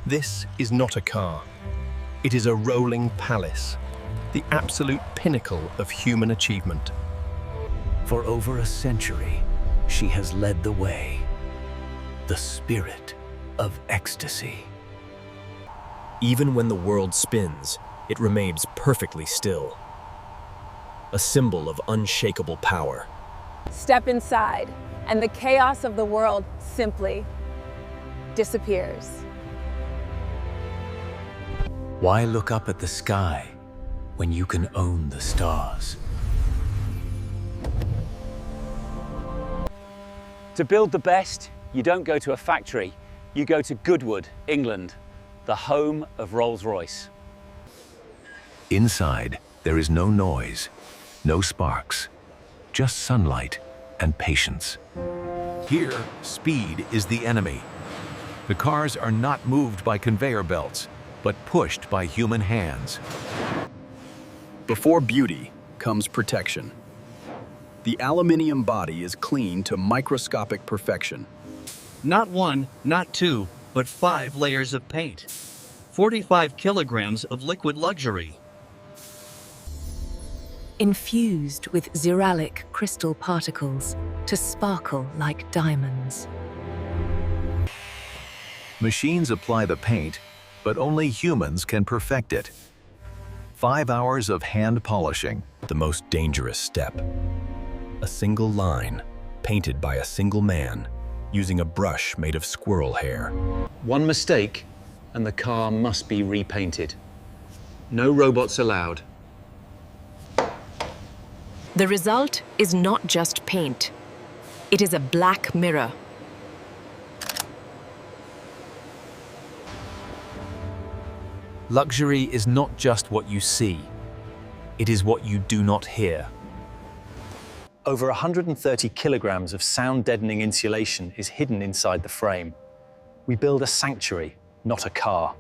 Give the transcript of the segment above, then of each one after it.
This is not a car. It is a rolling palace, the absolute pinnacle of human achievement. For over a century, she has led the way. The spirit of ecstasy. Even when the world spins, it remains perfectly still. A symbol of unshakable power. Step inside, and the chaos of the world simply disappears. Why look up at the sky when you can own the stars? To build the best, you don't go to a factory, you go to Goodwood, England, the home of Rolls-Royce. Inside, there is no noise, no sparks, just sunlight and patience. Here, speed is the enemy. The cars are not moved by conveyor belts, but pushed by human hands. Before beauty comes protection. The aluminium body is cleaned to microscopic perfection. Not one, not two, but 5 layers of paint. 45 kilograms of liquid luxury. Infused with xeralic crystal particles to sparkle like diamonds. Machines apply the paint, but only humans can perfect it. 5 hours of hand polishing. The most dangerous step. A single line, painted by a single man, using a brush made of squirrel hair. One mistake, and the car must be repainted. No robots allowed. The result is not just paint. It is a black mirror. Luxury is not just what you see. It is what you do not hear. Over 130 kilograms of sound-deadening insulation is hidden inside the frame. We build a sanctuary, not a car.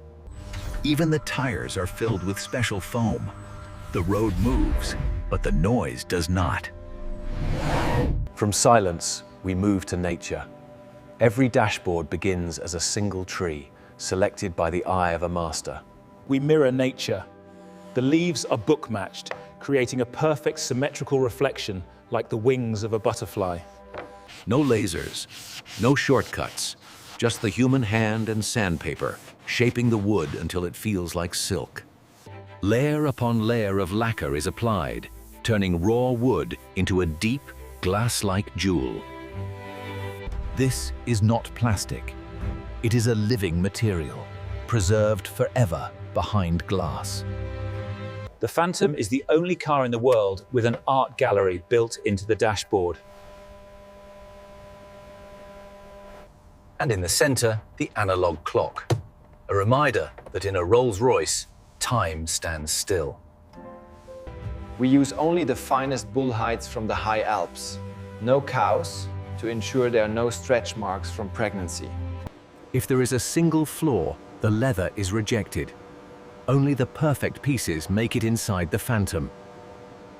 Even the tires are filled with special foam. The road moves, but the noise does not. From silence, we move to nature. Every dashboard begins as a single tree, selected by the eye of a master. We mirror nature. The leaves are book-matched, creating a perfect symmetrical reflection like the wings of a butterfly. No lasers, no shortcuts, just the human hand and sandpaper, shaping the wood until it feels like silk. Layer upon layer of lacquer is applied, turning raw wood into a deep, glass-like jewel. This is not plastic. It is a living material, preserved forever behind glass. The Phantom is the only car in the world with an art gallery built into the dashboard. And in the center, the analog clock. A reminder that in a Rolls-Royce, time stands still. We use only the finest bull hides from the high Alps. No cows, to ensure there are no stretch marks from pregnancy. If there is a single flaw, the leather is rejected. Only the perfect pieces make it inside the Phantom.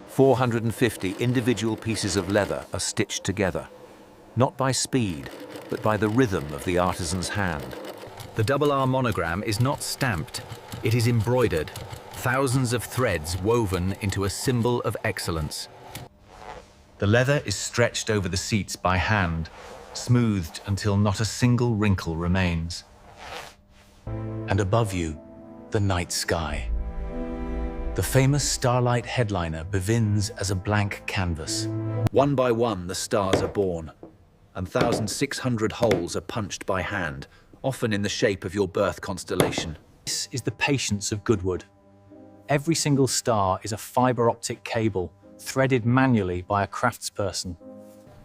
450 individual pieces of leather are stitched together, not by speed, but by the rhythm of the artisan's hand. The double R monogram is not stamped, it is embroidered, thousands of threads woven into a symbol of excellence. The leather is stretched over the seats by hand, smoothed until not a single wrinkle remains. And above you, the night sky. The famous Starlight Headliner begins as a blank canvas. One by one, the stars are born, and 1,600 holes are punched by hand, often in the shape of your birth constellation. This is the patience of Goodwood. Every single star is a fiber-optic cable, threaded manually by a craftsperson.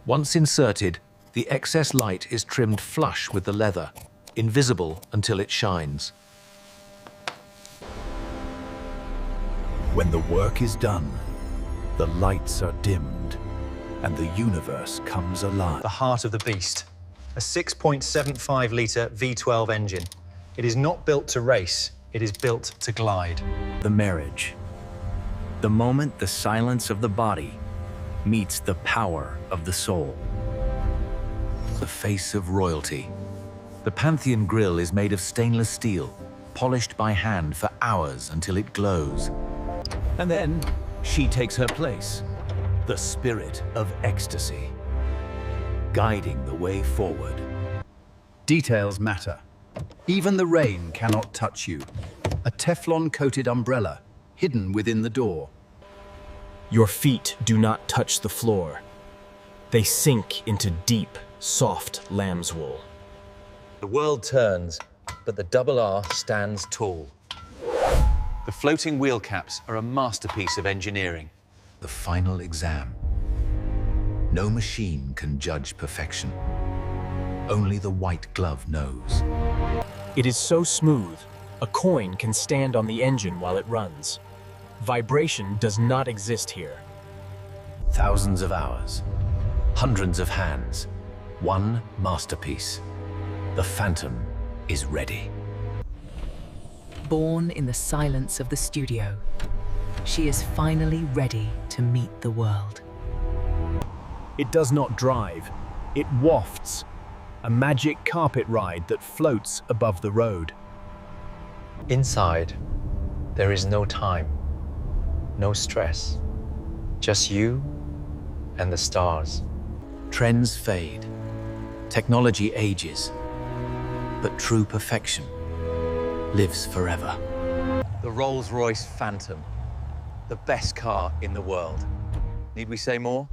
Once inserted, the excess light is trimmed flush with the leather, invisible until it shines. When the work is done, the lights are dimmed, and the universe comes alive. The heart of the beast. A 6.75-litre V12 engine. It is not built to race, it is built to glide. The marriage. The moment the silence of the body meets the power of the soul. The face of royalty, The Pantheon grille is made of stainless steel, polished by hand for hours until it glows. And then she takes her place, the spirit of Ecstasy, guiding the way forward. Details matter. Even the rain cannot touch you. A Teflon-coated umbrella, hidden within the door. Your feet do not touch the floor. They sink into deep, soft lamb's wool. The world turns, but the double R stands tall. The floating wheel caps are a masterpiece of engineering. The final exam. No machine can judge perfection. Only the white glove knows. It is so smooth, a coin can stand on the engine while it runs. Vibration does not exist here. Thousands of hours, hundreds of hands, one masterpiece. The Phantom is ready. Born in the silence of the studio, she is finally ready to meet the world. It does not drive, it wafts. A magic carpet ride that floats above the road. Inside, there is no time, no stress, just you and the stars. Trends fade, technology ages, but true perfection lives forever. The Rolls-Royce Phantom, the best car in the world. Need we say more?